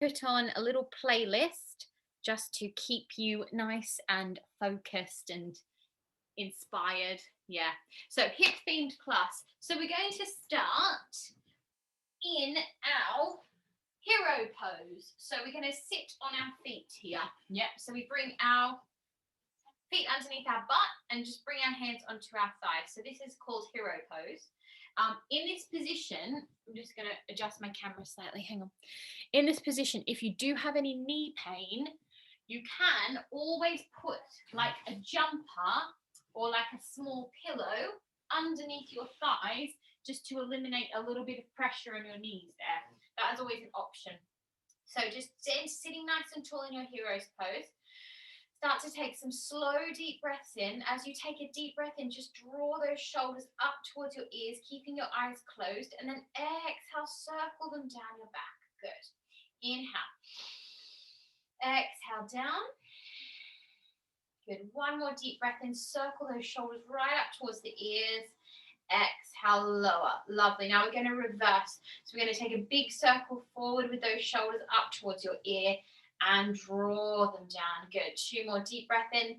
put on a little playlist just to keep you nice and focused and inspired. Yeah. So hip themed class. So we're going to start in our hero pose. So we're going to sit on our feet here. Yep. So we bring our feet underneath our butt and just bring our hands onto our thighs. So this is called hero pose. In this position, I'm just going to adjust my camera slightly. Hang on. In this position, if you do have any knee pain, you can always put like a jumper or like a small pillow underneath your thighs just to eliminate a little bit of pressure on your knees there. That is always an option. So just sitting nice and tall in your hero's pose. Start to take some slow, deep breaths in. As you take a deep breath in, just draw those shoulders up towards your ears, keeping your eyes closed, and then exhale, circle them down your back. Good. Inhale. Exhale down. Good. One more deep breath in. Circle those shoulders right up towards the ears. Exhale, lower. Lovely. Now we're going to reverse. So we're going to take a big circle forward with those shoulders up towards your ear and draw them down. Good. Two more deep breath in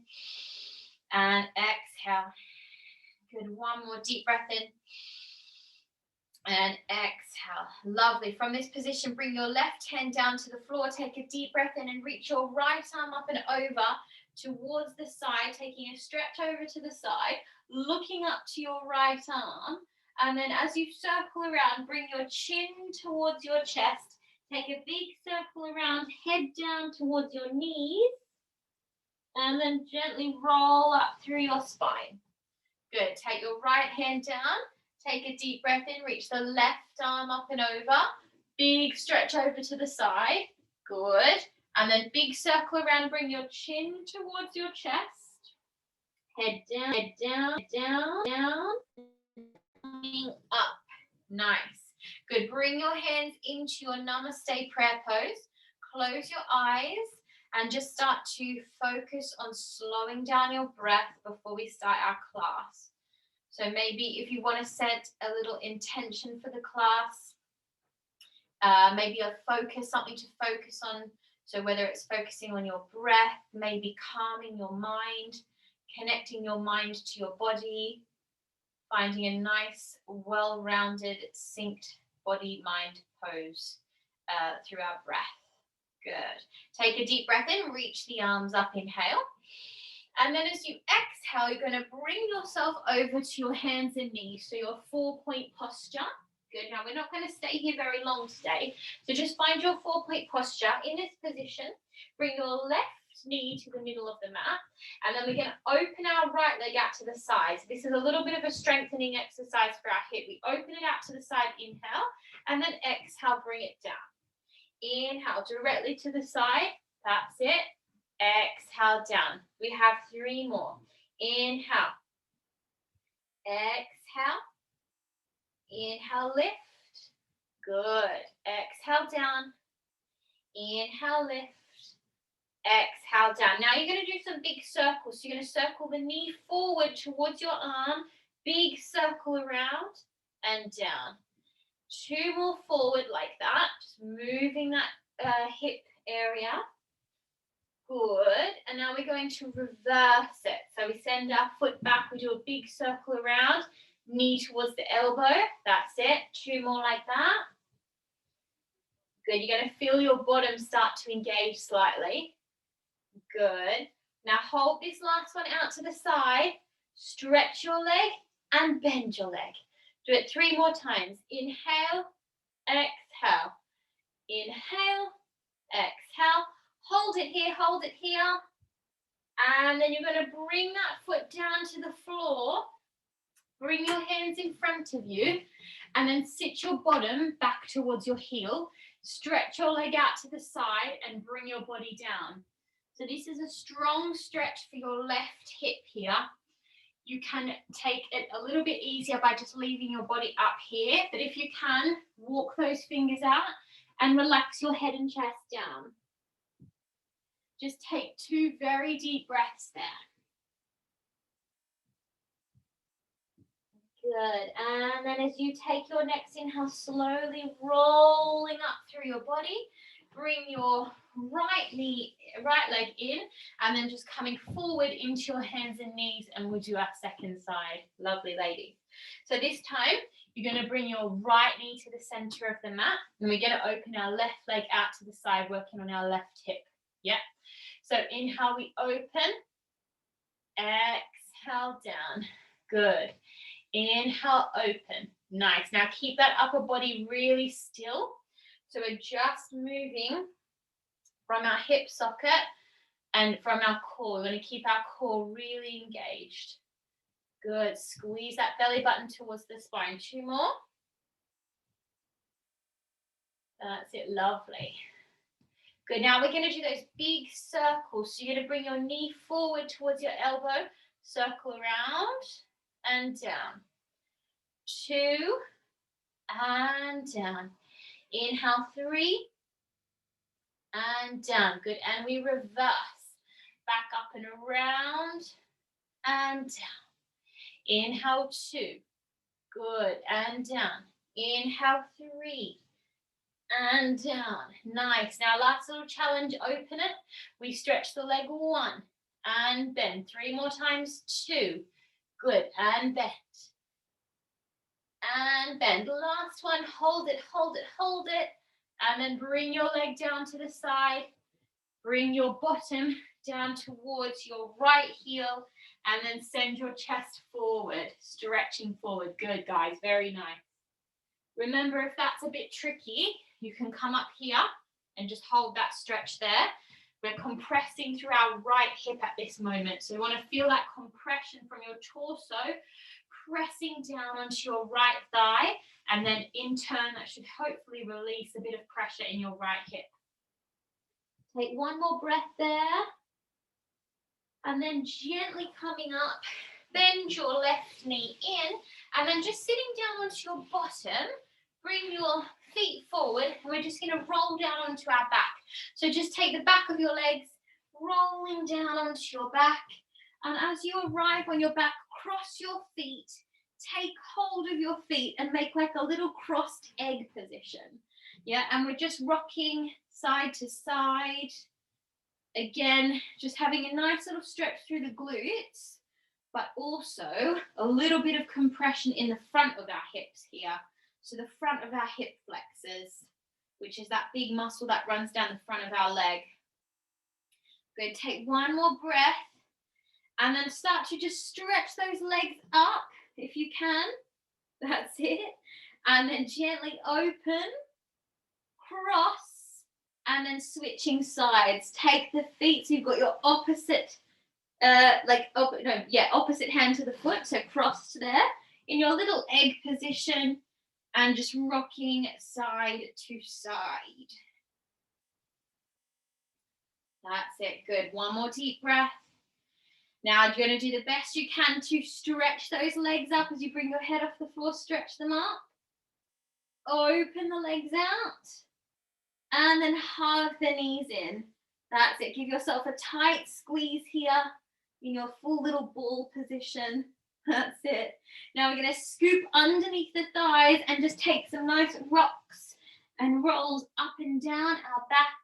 and exhale. Good. One more deep breath in and exhale. Lovely. From this position, bring your left hand down to the floor. Take a deep breath in and reach your right arm up and over towards the side, taking a stretch over to the side, looking up to your right arm. And then as you circle around, bring your chin towards your chest. Take a big circle around, head down towards your knees, and then gently roll up through your spine. Good. Take your right hand down. Take a deep breath in. Reach the left arm up and over. Big stretch over to the side. Good. And then big circle around. Bring your chin towards your chest. Head down, head down, down, down. Up. Nice. Good. Bring your hands into your namaste prayer pose. Close your eyes and just start to focus on slowing down your breath before we start our class. So maybe if you want to set a little intention for the class, maybe a focus, something to focus on. So whether it's focusing on your breath, maybe calming your mind, connecting your mind to your body, finding a nice, well-rounded, synced body-mind pose through our breath. Good. Take a deep breath in, reach the arms up, inhale. And then as you exhale, you're going to bring yourself over to your hands and knees, so your 4-point posture. Good. Now, we're not going to stay here very long today, so just find your 4-point posture. In this position, bring your left knee to the middle of the mat, and then we're going to open our right leg out to the side. So this is a little bit of a strengthening exercise for our hip. We open it out to the side, inhale, and then exhale, bring it down. Inhale directly to the side. That's it. Exhale down. We have 3 more. Inhale. Exhale. Inhale, lift. Good. Exhale down. Inhale, lift. Exhale down. Now you're going to do some big circles. So you're going to circle the knee forward towards your arm. Big circle around and down. 2 more forward like that. Just moving that hip area. Good. And now we're going to reverse it. So we send our foot back. We do a big circle around. Knee towards the elbow. That's it. 2 more like that. Good. You're going to feel your bottom start to engage slightly. Good. Now hold this last one out to the side. Stretch your leg and bend your leg. Do it 3 more times. Inhale, exhale. Inhale, exhale. Hold it here, hold it here. And then you're going to bring that foot down to the floor. Bring your hands in front of you. And then sit your bottom back towards your heel. Stretch your leg out to the side and bring your body down. So this is a strong stretch for your left hip here. You can take it a little bit easier by just leaving your body up here. But if you can, walk those fingers out and relax your head and chest down. Just take 2 very deep breaths there. Good. And then as you take your next inhale, slowly rolling up through your body. bring your right leg in, and then just coming forward into your hands and knees, and we'll do our second side. Lovely, ladies. So this time, you're going to bring your right knee to the center of the mat, and we're going to open our left leg out to the side, working on our left hip. Yeah. So inhale, we open. Exhale, down. Good. Inhale, open. Nice. Now keep that upper body really still. So we're just moving from our hip socket and from our core. We're going to keep our core really engaged. Good. Squeeze that belly button towards the spine. 2 more. That's it. Lovely. Good. Now we're going to do those big circles. So you're going to bring your knee forward towards your elbow, circle around and down. 2 and down. Inhale, 3 and down. Good. And we reverse. Back up and around and down. Inhale, 2. Good. And down. Inhale, 3 and down. Nice. Now last little challenge, open it. We stretch the leg 1 and bend. 3 more times. 2. Good. And bend. And bend. Last one. Hold it, hold it, hold it. And then bring your leg down to the side. Bring your bottom down towards your right heel. And then send your chest forward, stretching forward. Good, guys. Very nice. Remember, if that's a bit tricky, you can come up here and just hold that stretch there. We're compressing through our right hip at this moment. So you want to feel that compression from your torso, pressing down onto your right thigh. And then in turn, that should hopefully release a bit of pressure in your right hip. Take 1 more breath there. And then gently coming up, bend your left knee in, and then just sitting down onto your bottom, bring your feet forward, and we're just going to roll down onto our back. So just take the back of your legs, rolling down onto your back, and as you arrive on your back, cross your feet, take hold of your feet, and make like a little crossed egg position. Yeah, and we're just rocking side to side. Again, just having a nice little stretch through the glutes, but also a little bit of compression in the front of our hips here. So the front of our hip flexors, which is that big muscle that runs down the front of our leg. Good, take 1 more breath, and then start to just stretch those legs up if you can. That's it. And then gently open, cross, and then switching sides. Take the feet, so you've got your opposite, opposite hand to the foot, so crossed there, in your little egg position, and just rocking side to side. That's it, good. 1 more deep breath. Now you're going to do the best you can to stretch those legs up as you bring your head off the floor, stretch them up. Open the legs out. And then hug the knees in. That's it. Give yourself a tight squeeze here in your full little ball position. That's it. Now we're going to scoop underneath the thighs and just take some nice rocks and rolls up and down our back.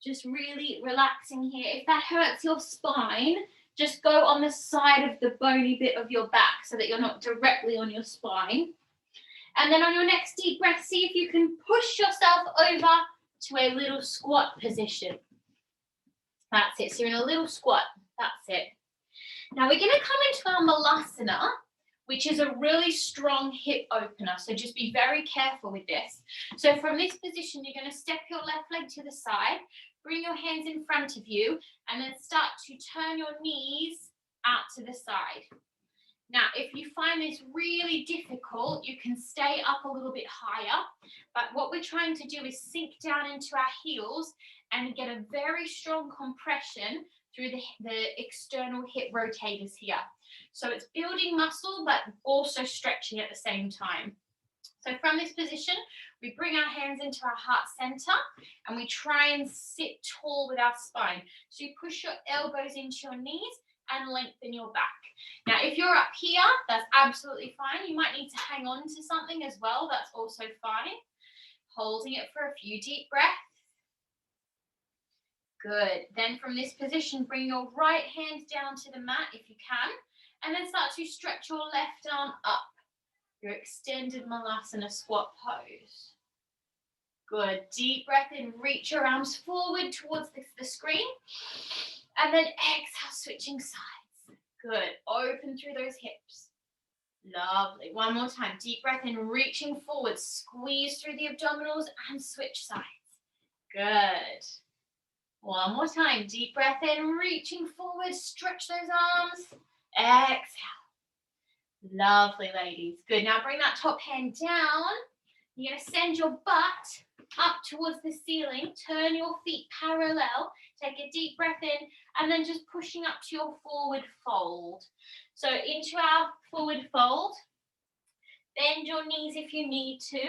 Just really relaxing here. If that hurts your spine, just go on the side of the bony bit of your back so that you're not directly on your spine. And then on your next deep breath, see if you can push yourself over to a little squat position. That's it. So you're in a little squat. That's it. Now we're going to come into our malasana, which is a really strong hip opener. So just be very careful with this. So from this position, you're going to step your left leg to the side, bring your hands in front of you, and then start to turn your knees out to the side. Now, if you find this really difficult, you can stay up a little bit higher. But what we're trying to do is sink down into our heels and get a very strong compression through the external hip rotators here. So it's building muscle, but also stretching at the same time. So from this position, we bring our hands into our heart center and we try and sit tall with our spine. So you push your elbows into your knees and lengthen your back. Now, if you're up here, that's absolutely fine. You might need to hang on to something as well. That's also fine. Holding it for a few deep breaths. Good. Then from this position, bring your right hand down to the mat if you can, and then start to stretch your left arm up. Your extended Malasana squat pose. Good. Deep breath in. Reach your arms forward towards the screen. And then exhale, switching sides. Good. Open through those hips. Lovely. One more time. Deep breath in. Reaching forward. Squeeze through the abdominals and switch sides. Good. One more time. Deep breath in. Reaching forward. Stretch those arms. Exhale. Lovely, ladies. Good. Now bring that top hand down. You're going to send your butt up towards the ceiling. Turn your feet parallel. Take a deep breath in, and then just pushing up to your forward fold. So into our forward fold. Bend your knees if you need to,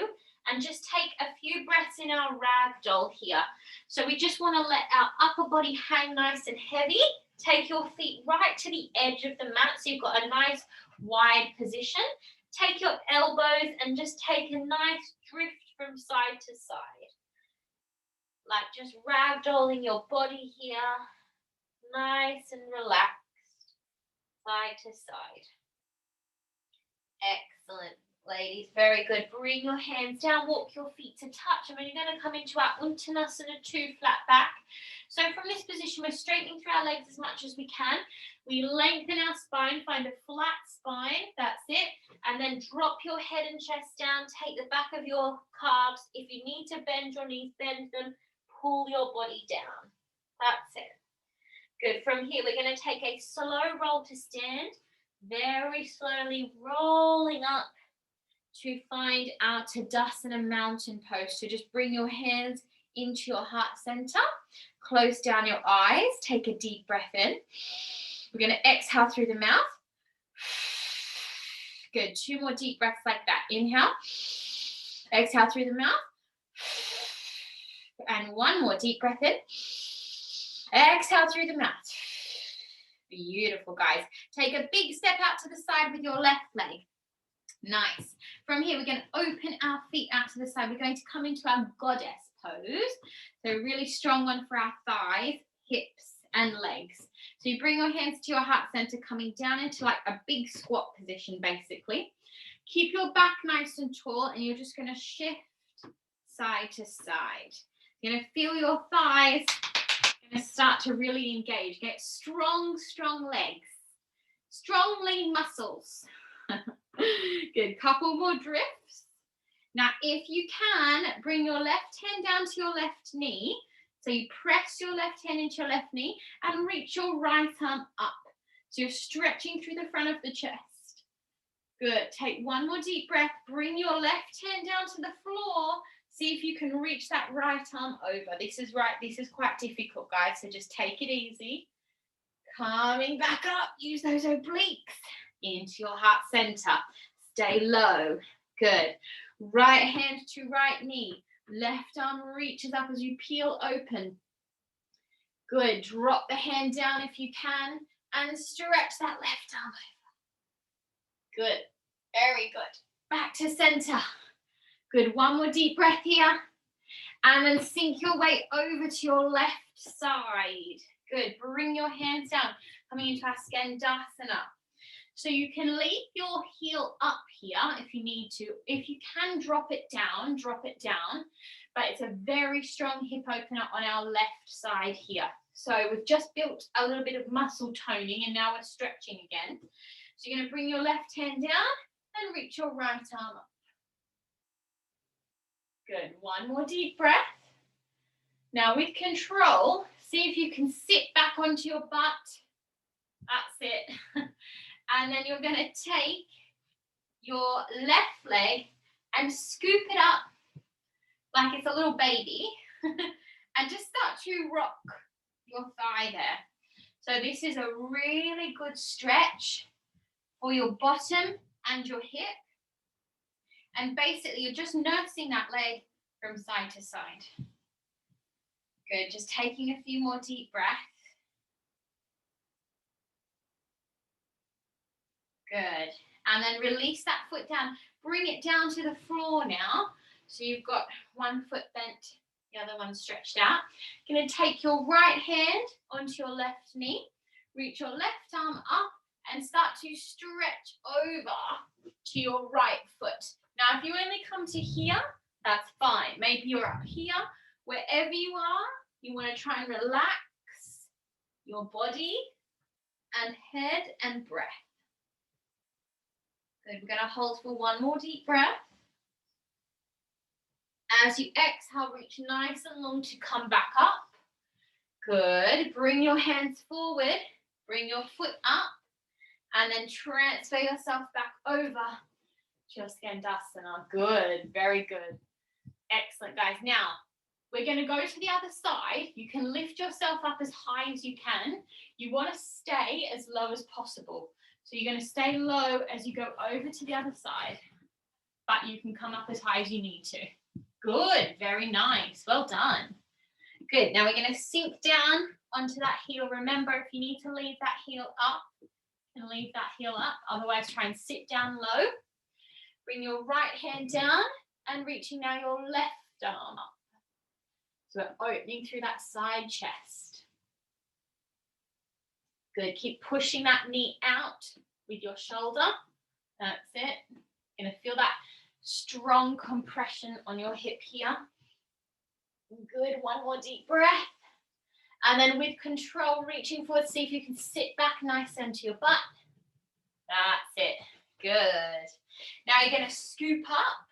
and just take a few breaths in our ragdoll here. So we just want to let our upper body hang nice and heavy. Take your feet right to the edge of the mat, so you've got a nice wide position. Take your elbows and just take a nice drift from side to side. Like just ragdolling your body here. Nice and relaxed. Side to side. Excellent, ladies. Very good. Bring your hands down. Walk your feet to touch. And then you're going to come into our Uttanasana 2 flat back. So from this position, we're straightening through our legs as much as we can. We lengthen our spine, find a flat spine, that's it. And then drop your head and chest down, take the back of your calves. If you need to bend your knees, bend them, pull your body down. That's it. Good. From here, we're going to take a slow roll to stand, very slowly rolling up to find our Tadasana mountain pose. So just bring your hands into your heart center, close down your eyes, take a deep breath in. We're going to exhale through the mouth. Good. 2 more deep breaths like that. Inhale, exhale through the mouth. And 1 more deep breath in. Exhale through the mouth. Beautiful, guys. Take a big step out to the side with your left leg. Nice. From here, we're going to open our feet out to the side. We're going to come into our goddess pose. So a really strong one for our thighs, hips, and legs. So you bring your hands to your heart center, coming down into like a big squat position, basically. Keep your back nice and tall, and you're just going to shift side to side. You're going to feel your thighs going to start to really engage. Get strong, strong legs. Strong, lean muscles. Good. Couple more drifts. Now, if you can, bring your left hand down to your left knee. So you press your left hand into your left knee and reach your right arm up. So you're stretching through the front of the chest. Good. Take 1 more deep breath. Bring your left hand down to the floor. See if you can reach that right arm over. This is quite difficult, guys. So just take it easy. Coming back up. Use those obliques into your heart center. Stay low. Good. Right hand to right knee. Left arm reaches up as you peel open. Good. Drop the hand down if you can and stretch that left arm over. Good. Very good. Back to center. Good. 1 more deep breath here. And then sink your way over to your left side. Good. Bring your hands down. Coming into our Skandasana. So you can leave your heel up here if you need to. If you can drop it down, drop it down. But it's a very strong hip opener on our left side here. So we've just built a little bit of muscle toning, and now we're stretching again. So you're going to bring your left hand down and reach your right arm up. Good. 1 more deep breath. Now with control, see if you can sit back onto your butt. That's it. And then you're going to take your left leg and scoop it up like it's a little baby and just start to rock your thigh there. So this is a really good stretch for your bottom and your hip. And basically you're just nursing that leg from side to side. Good. Just taking a few more deep breaths. Good. And then release that foot down. Bring it down to the floor now. So you've got 1 foot bent The other one stretched out. You're going to take your right hand onto your left knee, reach your left arm up and start to stretch over to your right foot. Now, if you only come to here, that's fine. Maybe you're up here. Wherever you are, you want to try and relax your body and head and breath. Good. We're going to hold for one more deep breath. As you exhale, reach nice and long to come back up. Good. Bring your hands forward. Bring your foot up. And then transfer yourself back over to your Skandasana. Good. Very good. Excellent, guys. Now, we're going to go to the other side. You can lift yourself up as high as you can. You want to stay as low as possible. So you're going to stay low as you go over to the other side. But you can come up as high as you need to. Good. Very nice. Well done. Good. Now we're going to sink down onto that heel. Remember, if you need to leave that heel up, you can leave that heel up. Otherwise, try and sit down low. Bring your right hand down and reaching now your left arm up. So we're opening through that side chest. Good. Keep pushing that knee out with your shoulder. That's it. You're going to feel that strong compression on your hip here. Good. One more deep breath. And then with control, reaching forward, see if you can sit back nice into your butt. That's it. Good. Now you're going to scoop up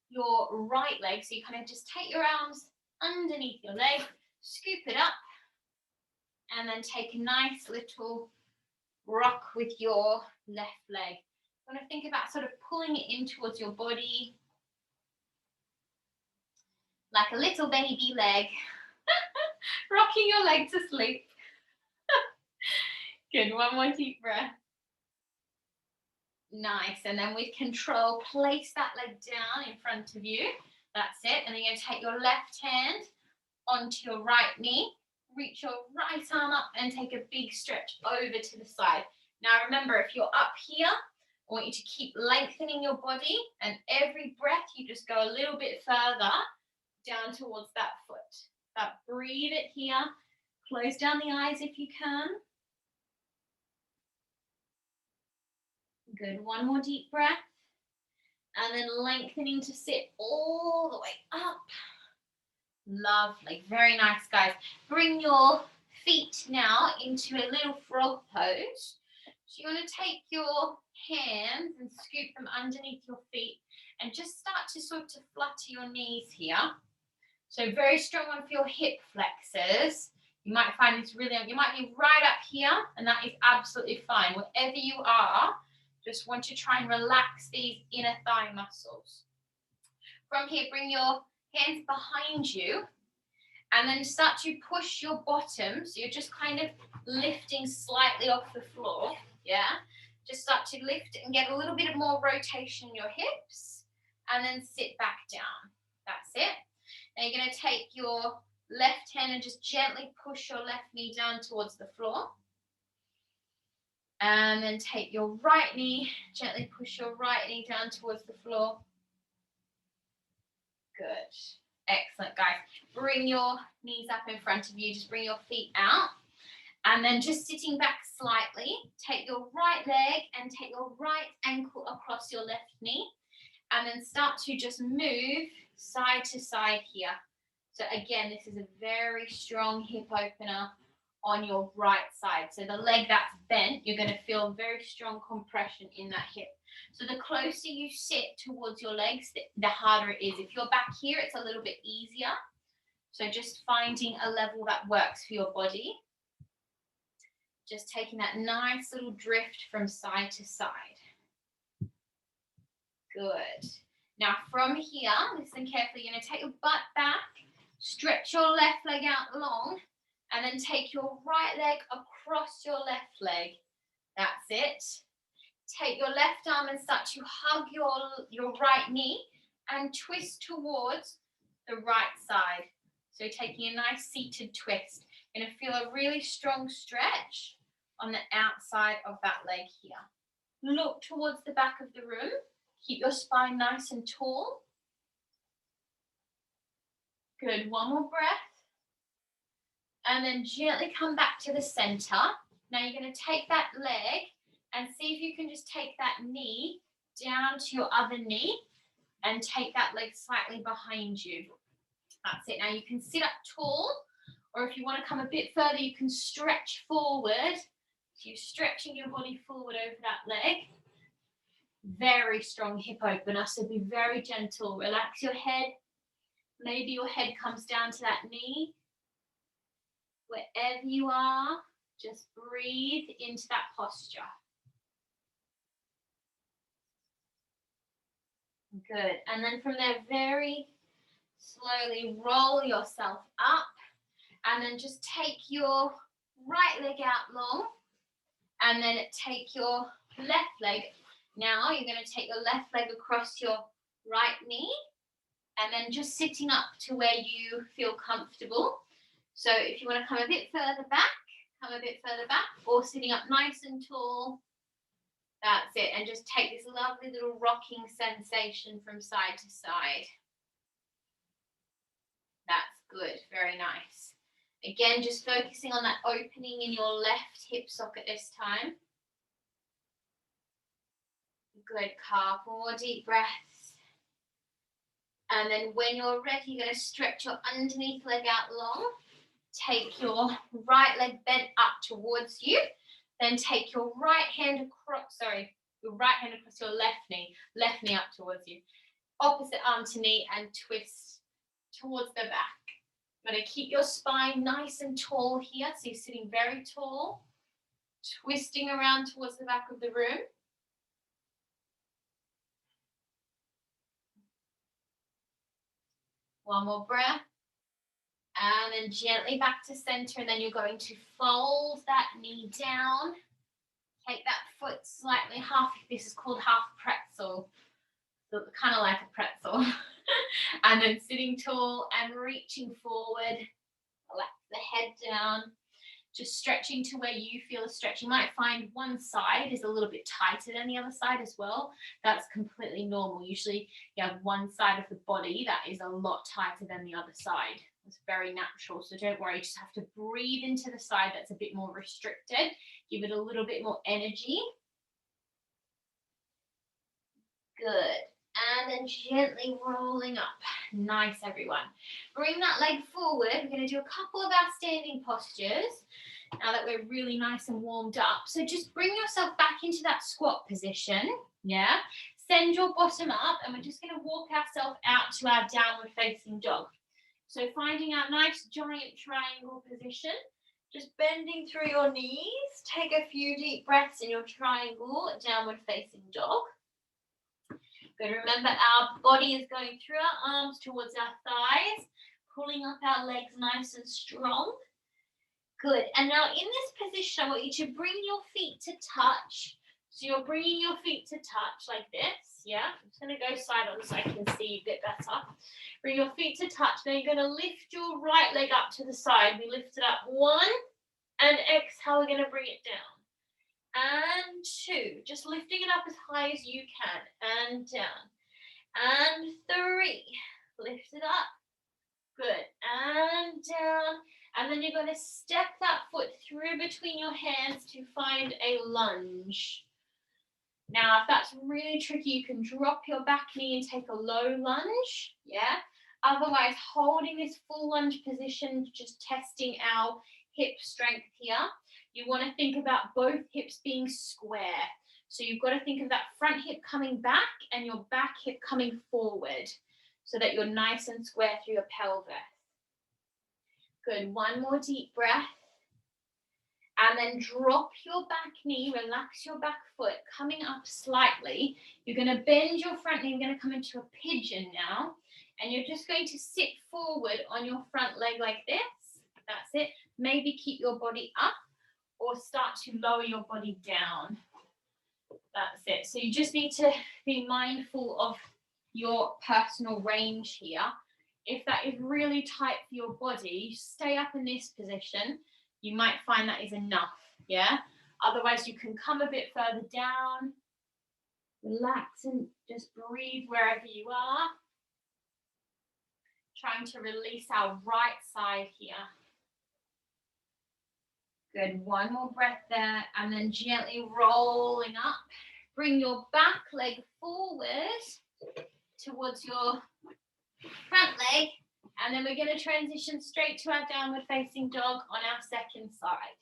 your right leg. So you kind of just take your arms underneath your leg, scoop it up, and then take a nice little rock with your left leg. You want to think about sort of pulling it in towards your body, like a little baby leg, rocking your leg to sleep. Good, one more deep breath. Nice, and then with control, place that leg down in front of you. That's it, and then you're going to take your left hand onto your right knee, reach your right arm up and take a big stretch over to the side. Now remember, if you're up here, I want you to keep lengthening your body, and every breath you just go a little bit further down towards that foot. But breathe it here, close down the eyes if you can. Good, one more deep breath. And then lengthening to sit all the way up. Lovely, very nice, guys. Bring your feet now into a little frog pose. So you want to take your hands and scoop them underneath your feet and just start to sort of flutter your knees here. So very strong one for your hip flexors. You might find this really, you might be right up here, and that is absolutely fine. Wherever you are, just want to try and relax these inner thigh muscles. From here, bring your hands behind you and then start to push your bottom. So you're just kind of lifting slightly off the floor. Yeah. Just start to lift and get a little bit more rotation in your hips and then sit back down. That's it. Now you're going to take your left hand and just gently push your left knee down towards the floor. And then take your right knee, gently push your right knee down towards the floor. Good. Excellent, guys. Bring your knees up in front of you. Just bring your feet out. And then just sitting back slightly, take your right leg and take your right ankle across your left knee. And then start to just move side to side here. So again, this is a very strong hip opener on your right side. So the leg that's bent, you're going to feel very strong compression in that hip. So the closer you sit towards your legs, the harder it is. If you're back here, it's a little bit easier. So just finding a level that works for your body. Just taking that nice little drift from side to side. Good. Now from here, listen carefully, you're going to take your butt back, stretch your left leg out long, and then take your right leg across your left leg. That's it. Take your left arm and start to hug your right knee and twist towards the right side. So taking a nice seated twist. You're going to feel a really strong stretch on the outside of that leg here. Look towards the back of the room. Keep your spine nice and tall. Good, one more breath. And then gently come back to the center. Now you're going to take that leg and see if you can just take that knee down to your other knee and take that leg slightly behind you. That's it. Now you can sit up tall, or if you want to come a bit further, you can stretch forward. So you're stretching your body forward over that leg. Very strong hip opener, so be very gentle. Relax your head. Maybe your head comes down to that knee. Wherever you are, just breathe into that posture. Good. And then from there, very slowly roll yourself up, and then just take your right leg out long, and then take your left leg. Now you're going to take your left leg across your right knee, and then just sitting up to where you feel comfortable. So if you want to come a bit further back, come a bit further back, or sitting up nice and tall. That's it. And just take this lovely little rocking sensation from side to side. That's good. Very nice. Again, just focusing on that opening in your left hip socket this time. Good. Couple more deep breaths. And then when you're ready, you're going to stretch your underneath leg out long. Take your right leg bent up towards you. Then take your right hand across, your right hand across your left knee up towards you. Opposite arm to knee and twist towards the back. I'm going to keep your spine nice and tall here. So you're sitting very tall, twisting around towards the back of the room. One more breath. And then gently back to center, and then you're going to fold that knee down. Take that foot slightly half, this is called half pretzel, so kind of like a pretzel. And then sitting tall and reaching forward, relax the head down, just stretching to where you feel a stretch. You might find one side is a little bit tighter than the other side as well. That's completely normal. Usually you have one side of the body that is a lot tighter than the other side. It's very natural, so don't worry. You just have to breathe into the side that's a bit more restricted. Give it a little bit more energy. Good. And then gently rolling up. Nice, everyone. Bring that leg forward. We're going to do a couple of our standing postures now that we're really nice and warmed up. So just bring yourself back into that squat position. Yeah. Send your bottom up, and we're just going to walk ourselves out to our downward facing dog. So finding our nice giant triangle position, just bending through your knees. Take a few deep breaths in your triangle, downward facing dog. Good. Remember, our body is going through our arms towards our thighs, pulling up our legs nice and strong. Good. And now in this position, I want you to bring your feet to touch. So you're bringing your feet to touch like this. Yeah. I'm just going to go side on so I can see a bit better. Bring your feet to touch. Then you're going to lift your right leg up to the side. We lift it up. 1, and exhale. We're going to bring it down. And 2. Just lifting it up as high as you can. And down. And 3. Lift it up. Good. And down. And then you're going to step that foot through between your hands to find a lunge. Now, if that's really tricky, you can drop your back knee and take a low lunge. Yeah. Otherwise, holding this full lunge position, just testing our hip strength here. You want to think about both hips being square. So you've got to think of that front hip coming back and your back hip coming forward so that you're nice and square through your pelvis. Good. One more deep breath. And then drop your back knee, relax your back foot, coming up slightly. You're going to bend your front knee. You're going to come into a pigeon now. And you're just going to sit forward on your front leg like this. That's it. Maybe keep your body up or start to lower your body down. That's it. So you just need to be mindful of your personal range here. If that is really tight for your body, stay up in this position. You might find that is enough, yeah? Otherwise, you can come a bit further down, relax and just breathe wherever you are. Trying to release our right side here. Good, one more breath there, and then gently rolling up. Bring your back leg forward towards your front leg, and then we're going to transition straight to our downward facing dog on our second side.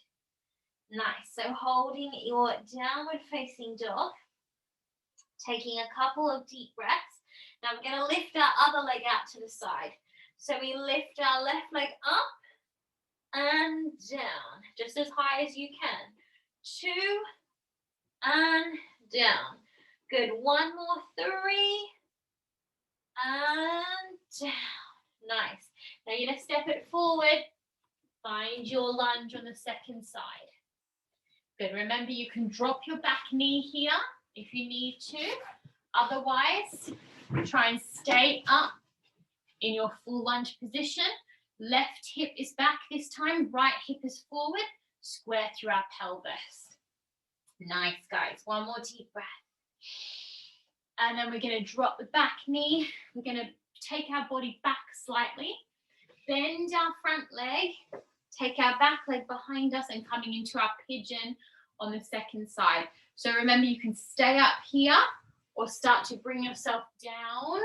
Nice, so holding your downward facing dog, taking a couple of deep breaths. Now we're going to lift our other leg out to the side. So we lift our left leg up and down, just as high as you can. 2 and down. Good, one more, 3 and down. Nice. Now you're going to step it forward. Find your lunge on the second side. Good, remember you can drop your back knee here if you need to. Otherwise, try and stay up in your full lunge position. Left hip is back this time, right hip is forward, square through our pelvis. Nice, guys. One more deep breath. And then we're going to drop the back knee. We're going to take our body back slightly, bend our front leg, take our back leg behind us and coming into our pigeon on the second side. So remember, you can stay up here or start to bring yourself down,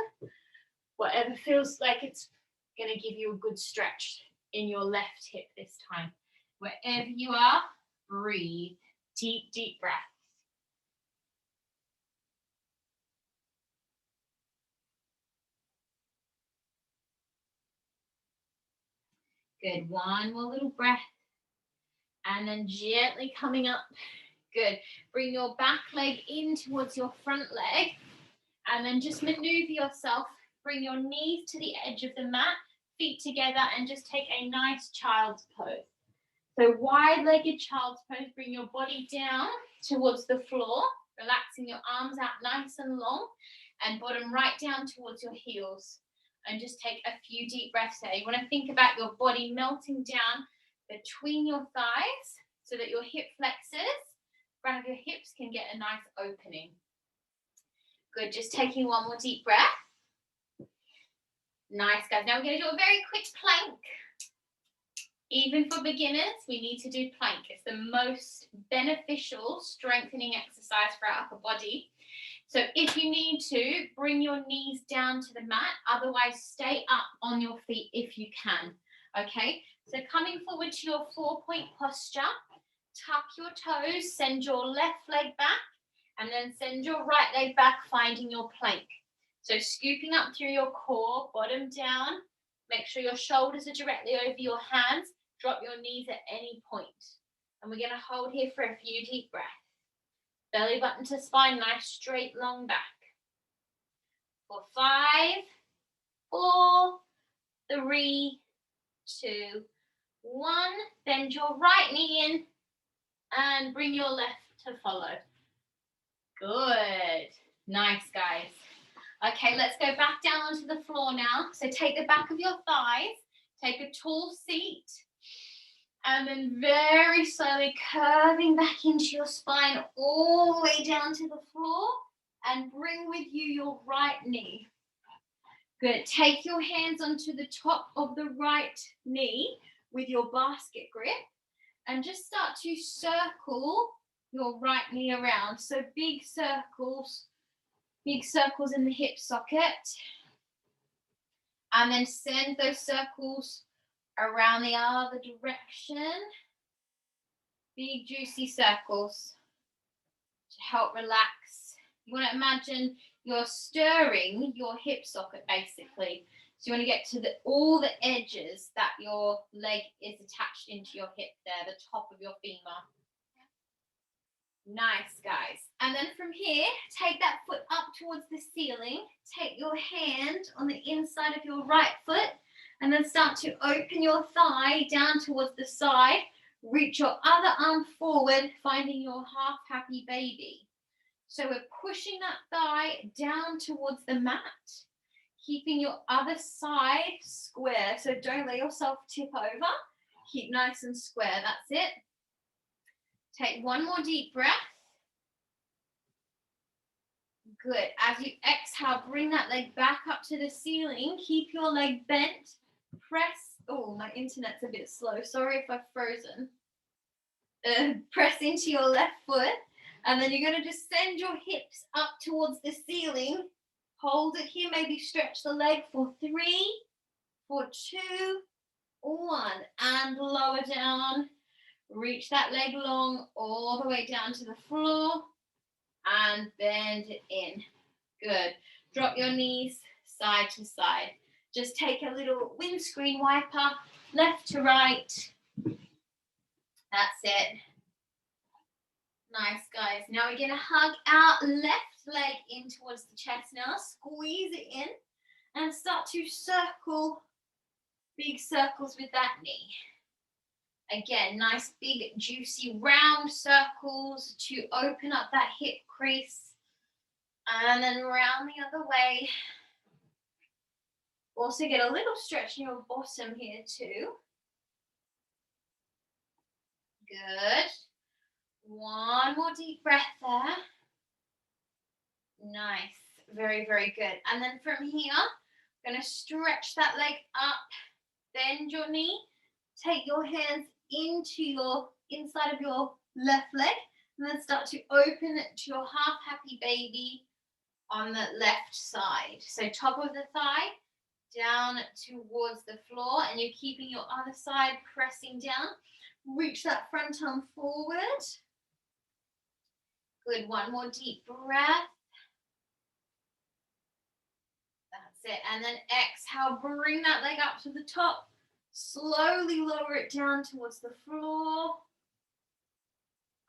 whatever feels like it's going to give you a good stretch in your left hip this time. Wherever you are, breathe. Deep, deep breaths. Good, one more little breath. And then gently coming up. Good. Bring your back leg in towards your front leg. And then just maneuver yourself. Bring your knees to the edge of the mat, feet together, and just take a nice child's pose. So wide-legged child's pose. Bring your body down towards the floor, relaxing your arms out nice and long, and bottom right down towards your heels. And just take a few deep breaths there. You want to think about your body melting down between your thighs so that your hip flexors, front of your hips can get a nice opening. Good, just taking one more deep breath. Nice, guys. Now we're going to do a very quick plank. Even for beginners, we need to do plank. It's the most beneficial strengthening exercise for our upper body. So if you need to, bring your knees down to the mat. Otherwise, stay up on your feet if you can. Okay, so coming forward to your 4-point posture, tuck your toes, send your left leg back, and then send your right leg back, finding your plank. So scooping up through your core, bottom down. Make sure your shoulders are directly over your hands. Drop your knees at any point. And we're going to hold here for a few deep breaths. Belly button to spine, nice straight long back. For 5, 4, 3, 2, 1. Bend your right knee in and bring your left to follow. Good. Nice, guys. Okay, let's go back down onto the floor now. So take the back of your thighs, take a tall seat, and then very slowly curving back into your spine all the way down to the floor, and bring with you your right knee. Good. Take your hands onto the top of the right knee with your basket grip and just start to circle your right knee around. So big circles in the hip socket. And then send those circles around the other direction. Big juicy circles to help relax. You want to imagine you're stirring your hip socket basically. So you want to get to all the edges that your leg is attached into your hip there, the top of your femur. Nice, guys. And then from here, take that foot up towards the ceiling. Take your hand on the inside of your right foot and then start to open your thigh down towards the side. Reach your other arm forward, finding your half happy baby. So we're pushing that thigh down towards the mat, keeping your other side square. So don't let yourself tip over. Keep nice and square. That's it. Take one more deep breath. Good. As you exhale, bring that leg back up to the ceiling. Keep your leg bent. Press. Oh, my internet's a bit slow. Sorry if I've frozen. Press into your left foot. And then you're going to just send your hips up towards the ceiling. Hold it here. Maybe stretch the leg for 3, for 2, 1. And lower down. Reach that leg long all the way down to the floor. And bend it in. Good. Drop your knees side to side. Just take a little windscreen wiper, left to right. That's it. Nice, guys. Now we're going to hug our left leg in towards the chest now. Squeeze it in and start to circle, big circles with that knee. Again, nice, big, juicy, round circles to open up that hip crease. And then round the other way. Also get a little stretch in your bottom here too. Good. One more deep breath there. Nice. Very, very good. And then from here, I'm going to stretch that leg up. Bend your knee. Take your hands into your inside of your left leg. And then start to open it to your half happy baby on the left side. So top of the thigh down towards the floor, and you're keeping your other side pressing down. Reach that front arm forward. Good. One more deep breath. That's it. And then exhale, bring that leg up to the top. Slowly lower it down towards the floor.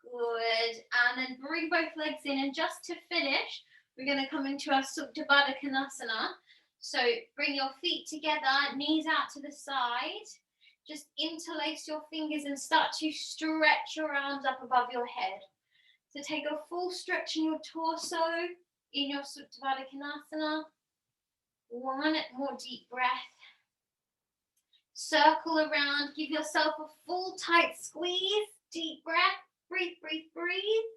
Good. And then bring both legs in. And just to finish, we're going to come into our Supta Baddha Konasana. So bring your feet together, knees out to the side. Just interlace your fingers and start to stretch your arms up above your head. So take a full stretch in your torso in your Supta Baddha Konasana. One more deep breath. Circle around. Give yourself a full tight squeeze. Deep breath. Breathe, breathe, breathe.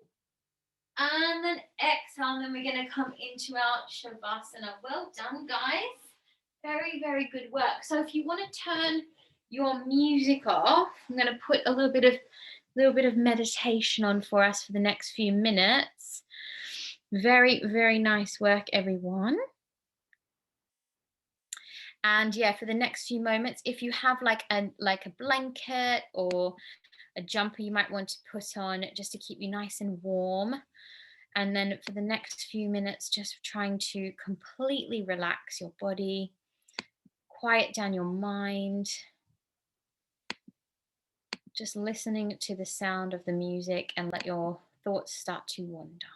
And then exhale, and then we're going to come into our Shavasana. Well done, guys. Very, very good work. So if you want to turn your music off, I'm going to put a little bit of meditation on for us for the next few minutes. Very, very nice work, everyone. And yeah, for the next few moments, if you have like a blanket or a jumper you might want to put on just to keep you nice and warm. And then for the next few minutes, just trying to completely relax your body, quiet down your mind, just listening to the sound of the music and let your thoughts start to wander.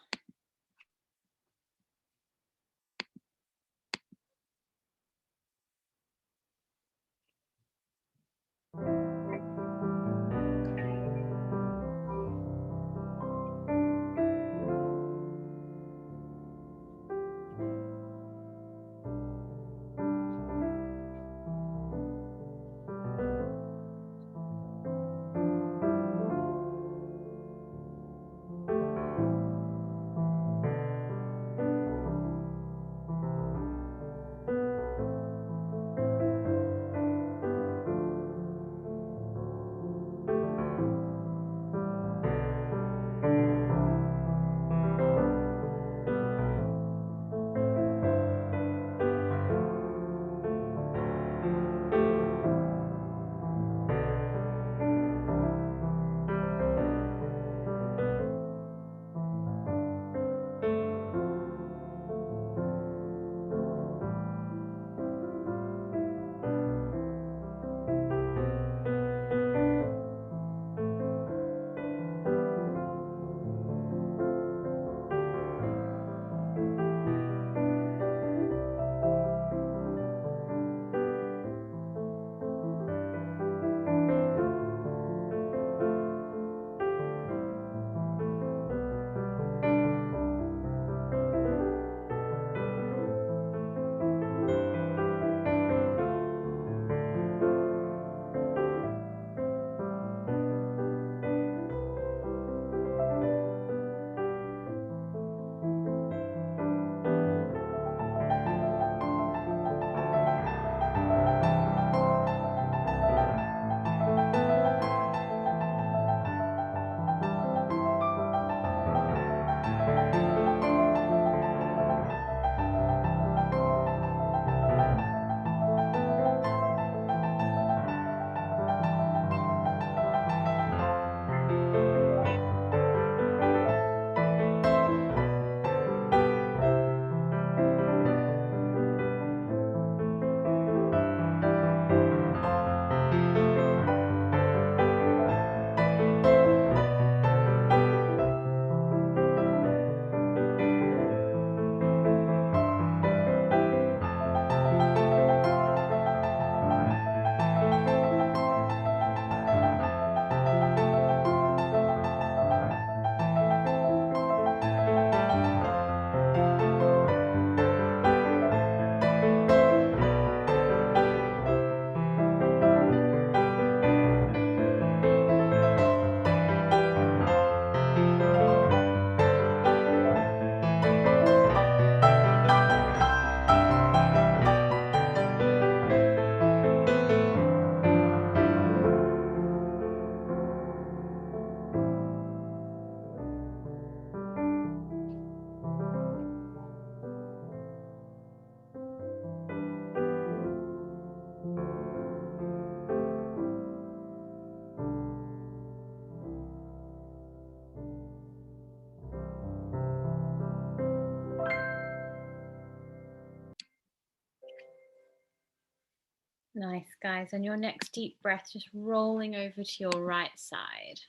Nice, guys. On your next deep breath, just rolling over to your right side.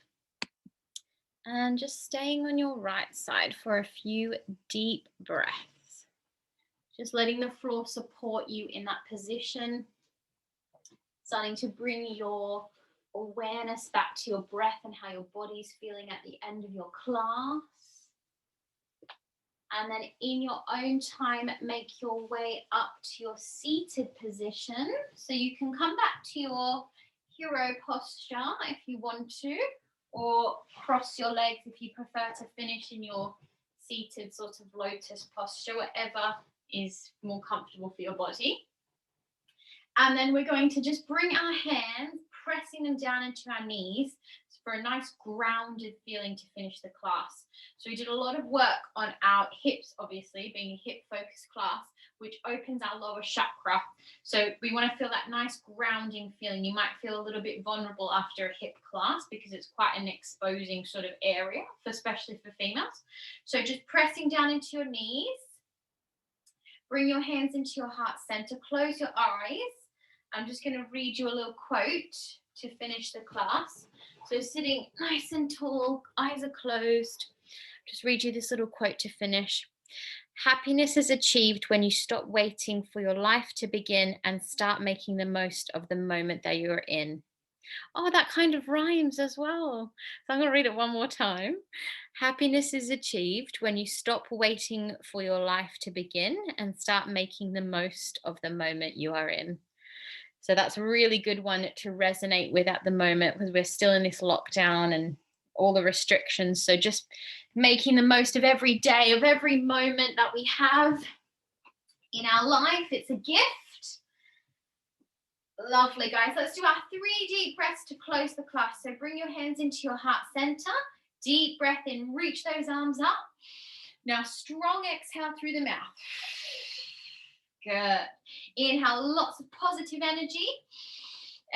And just staying on your right side for a few deep breaths. Just letting the floor support you in that position. Starting to bring your awareness back to your breath and how your body's feeling at the end of your class. And then in your own time, make your way up to your seated position. So you can come back to your hero posture if you want to, or cross your legs if you prefer to finish in your seated sort of lotus posture, whatever is more comfortable for your body. And then we're going to just bring our hands, pressing them down into our knees for a nice grounded feeling to finish the class. So we did a lot of work on our hips, obviously, being a hip-focused class, which opens our lower chakra. So we want to feel that nice grounding feeling. You might feel a little bit vulnerable after a hip class because it's quite an exposing sort of area, especially for females. So just pressing down into your knees. Bring your hands into your heart center. Close your eyes. I'm just going to read you a little quote to finish the class. So sitting nice and tall, eyes are closed. Just read you this little quote to finish. Happiness is achieved when you stop waiting for your life to begin and start making the most of the moment that you're in. Oh, that kind of rhymes as well. So I'm going to read it one more time. Happiness is achieved when you stop waiting for your life to begin and start making the most of the moment you are in. So that's a really good one to resonate with at the moment because we're still in this lockdown and all the restrictions. So just making the most of every day, of every moment that we have in our life. It's a gift. Lovely, guys. Let's do our 3 deep breaths to close the class. So bring your hands into your heart center. Deep breath in. Reach those arms up. Now, strong exhale through the mouth. Good. Inhale, lots of positive energy.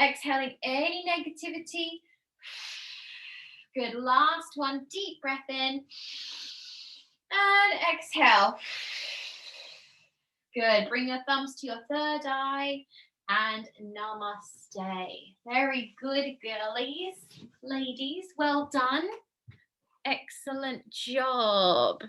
Exhaling any negativity. Good. Last one. Deep breath in. And exhale. Good. Bring your thumbs to your third eye. And namaste. Very good, girlies. Ladies, well done. Excellent job.